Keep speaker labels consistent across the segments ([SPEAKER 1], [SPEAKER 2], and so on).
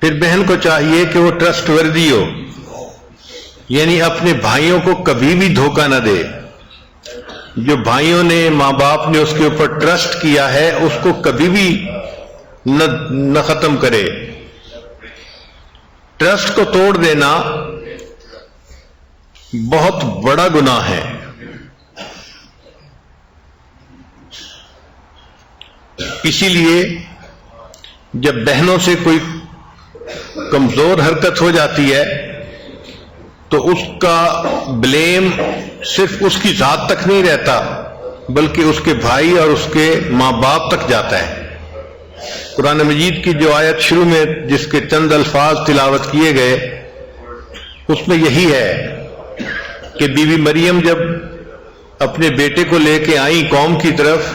[SPEAKER 1] پھر بہن کو چاہیے کہ وہ ٹرسٹ وردی ہو، یعنی اپنے بھائیوں کو کبھی بھی دھوکہ نہ دے. جو بھائیوں نے، ماں باپ نے اس کے اوپر ٹرسٹ کیا ہے اس کو کبھی بھی نہ ختم کرے. ٹرسٹ کو توڑ دینا بہت بڑا گناہ ہے. اسی لیے جب بہنوں سے کوئی کمزور حرکت ہو جاتی ہے تو اس کا بلیم صرف اس کی ذات تک نہیں رہتا بلکہ اس کے بھائی اور اس کے ماں باپ تک جاتا ہے. قرآن مجید کی جو آیت شروع میں جس کے چند الفاظ تلاوت کیے گئے اس میں یہی ہے کہ بی بی مریم جب اپنے بیٹے کو لے کے آئیں قوم کی طرف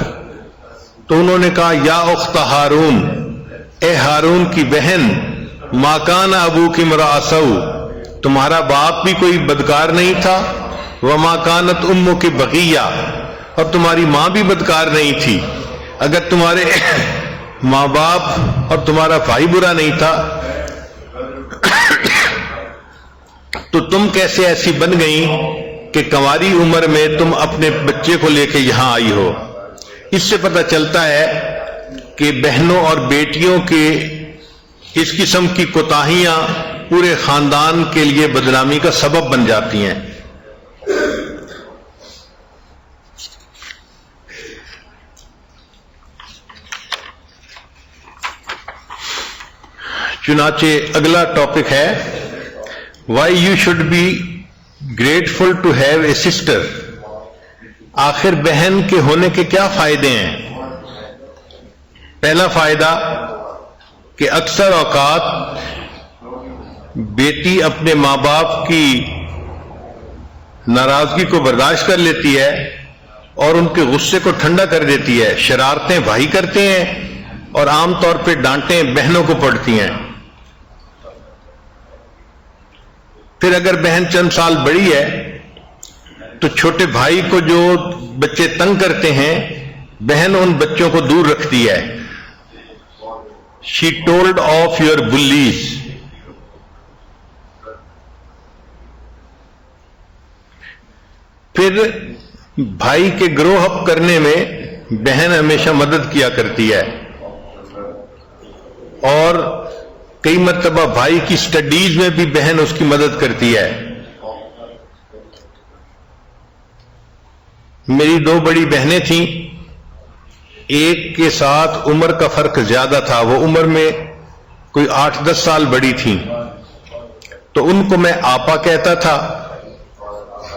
[SPEAKER 1] تو انہوں نے کہا یا اخت ہارون، اے ہارون کی بہن، ما کان ابوک امرأ سوء، تمہارا باپ بھی کوئی بدکار نہیں تھا، وما کانت امک بغیہ، اور تمہاری ماں بھی بدکار نہیں تھی. اگر تمہارے ماں باپ اور تمہارا بھائی برا نہیں تھا تو تم کیسے ایسی بن گئیں کہ کنواری عمر میں تم اپنے بچے کو لے کے یہاں آئی ہو. اس سے پتہ چلتا ہے کہ بہنوں اور بیٹیوں کے اس قسم کی کوتاہیاں پورے خاندان کے لیے بدنامی کا سبب بن جاتی ہیں. چنانچہ اگلا ٹاپک ہے why you should be grateful to have a sister. آخر بہن کے ہونے کے کیا فائدے ہیں؟ پہلا فائدہ کہ اکثر اوقات بیٹی اپنے ماں باپ کی ناراضگی کو برداشت کر لیتی ہے اور ان کے غصے کو ٹھنڈا کر دیتی ہے. شرارتیں بھائی کرتے ہیں اور عام طور پہ ڈانٹیں بہنوں کو پڑتی ہیں. پھر اگر بہن چند سال بڑی ہے تو چھوٹے بھائی کو جو بچے تنگ کرتے ہیں بہن ان بچوں کو دور رکھتی ہے. She told off your bullies. پھر بھائی کے گرو اپ کرنے میں بہن ہمیشہ مدد کیا کرتی ہے اور کئی مرتبہ بھائی کی سٹڈیز میں بھی بہن اس کی مدد کرتی ہے. میری دو بڑی بہنیں تھیں، ایک کے ساتھ عمر کا فرق زیادہ تھا، وہ عمر میں کوئی 8-10 سال بڑی تھیں تو ان کو میں آپا کہتا تھا،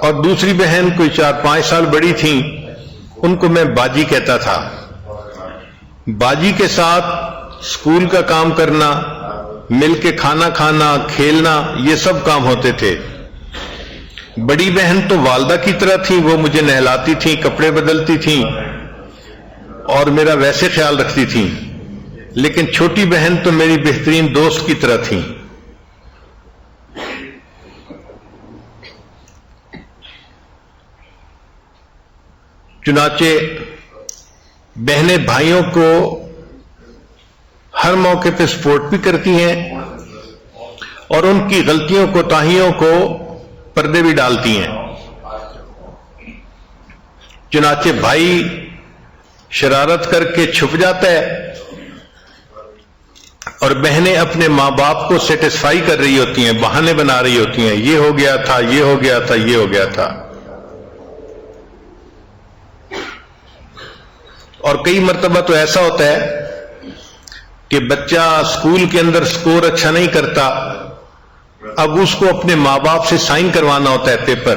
[SPEAKER 1] اور دوسری بہن کوئی 4-5 سال بڑی تھیں ان کو میں باجی کہتا تھا. باجی کے ساتھ اسکول کا کام کرنا، مل کے کھانا کھانا، کھیلنا، یہ سب کام ہوتے تھے. بڑی بہن تو والدہ کی طرح تھی، وہ مجھے نہلاتی تھیں، کپڑے بدلتی تھیں اور میرا ویسے خیال رکھتی تھیں، لیکن چھوٹی بہن تو میری بہترین دوست کی طرح تھیں. چنانچہ بہنیں بھائیوں کو ہر موقع پہ سپورٹ بھی کرتی ہیں اور ان کی غلطیوں کوتاہیوں کو پردے بھی ڈالتی ہیں. چنانچہ بھائی شرارت کر کے چھپ جاتا ہے اور بہنیں اپنے ماں باپ کو سیٹسفائی کر رہی ہوتی ہیں، بہانے بنا رہی ہوتی ہیں، یہ ہو گیا تھا، یہ ہو گیا تھا، یہ ہو گیا تھا. اور کئی مرتبہ تو ایسا ہوتا ہے کہ بچہ اسکول کے اندر سکور اچھا نہیں کرتا، اب اس کو اپنے ماں باپ سے سائن کروانا ہوتا ہے پیپر،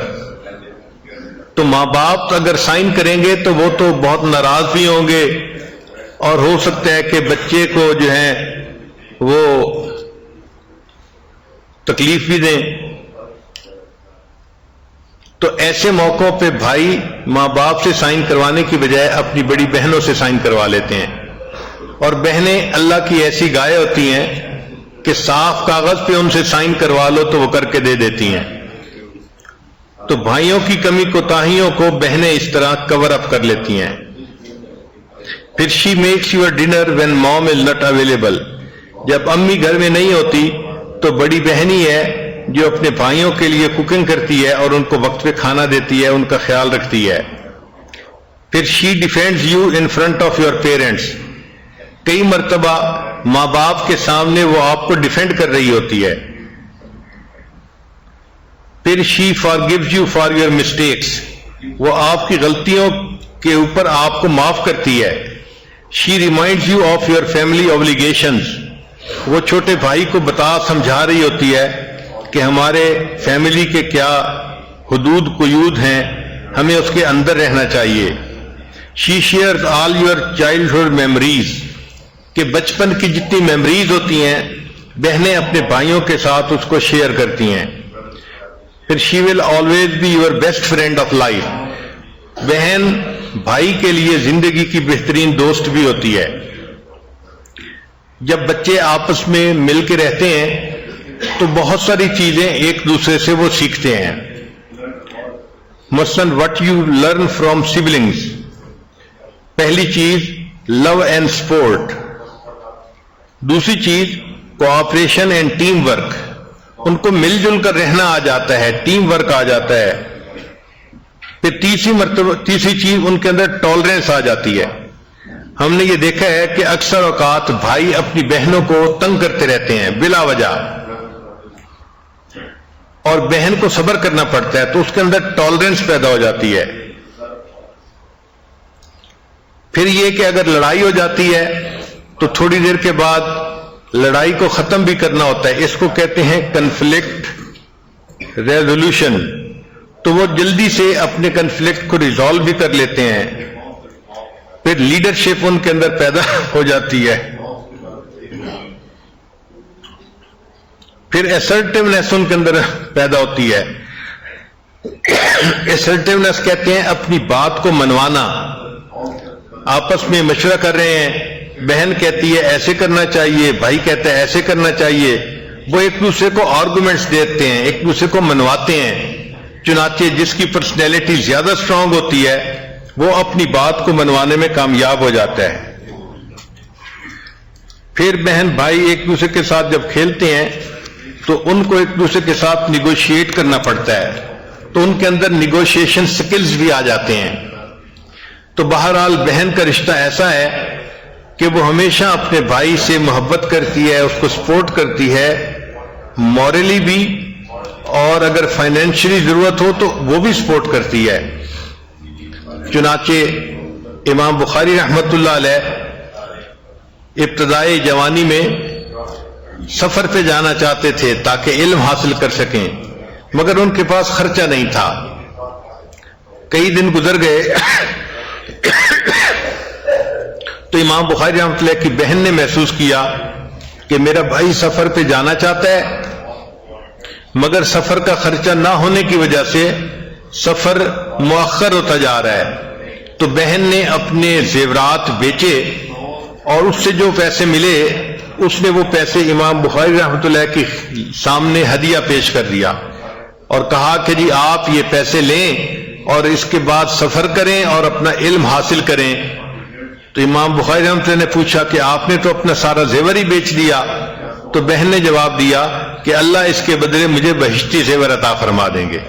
[SPEAKER 1] تو ماں باپ اگر سائن کریں گے تو وہ تو بہت ناراض بھی ہوں گے اور ہو سکتا ہے کہ بچے کو جو ہے وہ تکلیف بھی دیں. تو ایسے موقعوں پہ بھائی ماں باپ سے سائن کروانے کی بجائے اپنی بڑی بہنوں سے سائن کروا لیتے ہیں، اور بہنیں اللہ کی ایسی گائے ہوتی ہیں کہ صاف کاغذ پہ ان سے سائن کروا لو تو وہ کر کے دے دیتی ہیں. تو بھائیوں کی کمی کوتاہیوں کو بہنیں اس طرح کور اپ کر لیتی ہیں. پھر she makes your dinner when مام از ناٹ اویلیبل. جب امی گھر میں نہیں ہوتی تو بڑی بہن ہی ہے جو اپنے بھائیوں کے لیے کوکنگ کرتی ہے اور ان کو وقت پہ کھانا دیتی ہے، ان کا خیال رکھتی ہے۔ پھر she defends you in front of your parents, کئی مرتبہ ماں باپ کے سامنے وہ آپ کو ڈیفینڈ کر رہی ہوتی ہے۔ پھر شی فارگیوز یو فار یور مسٹیکس، وہ آپ کی غلطیوں کے اوپر آپ کو معاف کرتی ہے۔ She reminds you of your family obligations, وہ چھوٹے بھائی کو بتا سمجھا رہی ہوتی ہے کہ ہمارے فیملی کے کیا حدود قیود ہیں، ہمیں اس کے اندر رہنا چاہیے۔ She shares all your childhood memories, کہ بچپن کی جتنی میموریز ہوتی ہیں بہنیں اپنے بھائیوں کے ساتھ اس کو شیئر کرتی ہیں۔ پھر she will always be your best friend of life, بہن بھائی کے لیے زندگی کی بہترین دوست بھی ہوتی ہے۔ جب بچے آپس میں مل کے رہتے ہیں تو بہت ساری چیزیں ایک دوسرے سے وہ سیکھتے ہیں۔ مثلاً what you learn from siblings, پہلی چیز لو اینڈ سپورٹ، دوسری چیز کوآپریشن اینڈ ٹیم ورک، ان کو مل جل کر رہنا آ جاتا ہے، ٹیم ورک آ جاتا ہے۔ پھر تیسری چیز ان کے اندر ٹالرنس آ جاتی ہے۔ ہم نے یہ دیکھا ہے کہ اکثر اوقات بھائی اپنی بہنوں کو تنگ کرتے رہتے ہیں بلا وجہ، اور بہن کو صبر کرنا پڑتا ہے، تو اس کے اندر ٹالرنس پیدا ہو جاتی ہے۔ پھر یہ کہ اگر لڑائی ہو جاتی ہے تو تھوڑی دیر کے بعد لڑائی کو ختم بھی کرنا ہوتا ہے، اس کو کہتے ہیں کنفلکٹ ریزولوشن، تو وہ جلدی سے اپنے کنفلکٹ کو ریزالو بھی کر لیتے ہیں۔ پھر لیڈرشپ ان کے اندر پیدا ہو جاتی ہے۔ پھر اسرٹیونیس ان کے اندر پیدا ہوتی ہے۔ اسرٹیونیس کہتے ہیں اپنی بات کو منوانا، آپس میں مشورہ کر رہے ہیں، بہن کہتی ہے ایسے کرنا چاہیے، بھائی کہتا ہے ایسے کرنا چاہیے، وہ ایک دوسرے کو آرگومنٹس دیتے ہیں، ایک دوسرے کو منواتے ہیں۔ چنانچہ جس کی پرسنالٹی زیادہ اسٹرانگ ہوتی ہے وہ اپنی بات کو منوانے میں کامیاب ہو جاتا ہے۔ پھر بہن بھائی ایک دوسرے کے ساتھ جب کھیلتے ہیں تو ان کو ایک دوسرے کے ساتھ نیگوشیٹ کرنا پڑتا ہے، تو ان کے اندر نیگوشیشن سکلز بھی آ جاتے ہیں۔ تو بہرحال بہن کا رشتہ ایسا ہے کہ وہ ہمیشہ اپنے بھائی سے محبت کرتی ہے، اس کو سپورٹ کرتی ہے، مورلی بھی، اور اگر فائنینشلی ضرورت ہو تو وہ بھی سپورٹ کرتی ہے۔ چنانچہ امام بخاری رحمت اللہ علیہ ابتدائی جوانی میں سفر پہ جانا چاہتے تھے تاکہ علم حاصل کر سکیں، مگر ان کے پاس خرچہ نہیں تھا۔ کئی دن گزر گئے تو امام بخاری رحمۃ اللہ کی بہن نے محسوس کیا کہ میرا بھائی سفر پہ جانا چاہتا ہے مگر سفر کا خرچہ نہ ہونے کی وجہ سے سفر مؤخر ہوتا جا رہا ہے۔ تو بہن نے اپنے زیورات بیچے اور اس سے جو پیسے ملے اس نے وہ پیسے امام بخاری رحمۃ اللہ کے سامنے ہدیہ پیش کر دیا اور کہا کہ جی آپ یہ پیسے لیں اور اس کے بعد سفر کریں اور اپنا علم حاصل کریں۔ تو امام بخاری رحمۃ اللہ نے پوچھا کہ آپ نے تو اپنا سارا زیور ہی بیچ دیا؟ تو بہن نے جواب دیا کہ اللہ اس کے بدلے مجھے بہشتی زیور عطا فرما دیں گے۔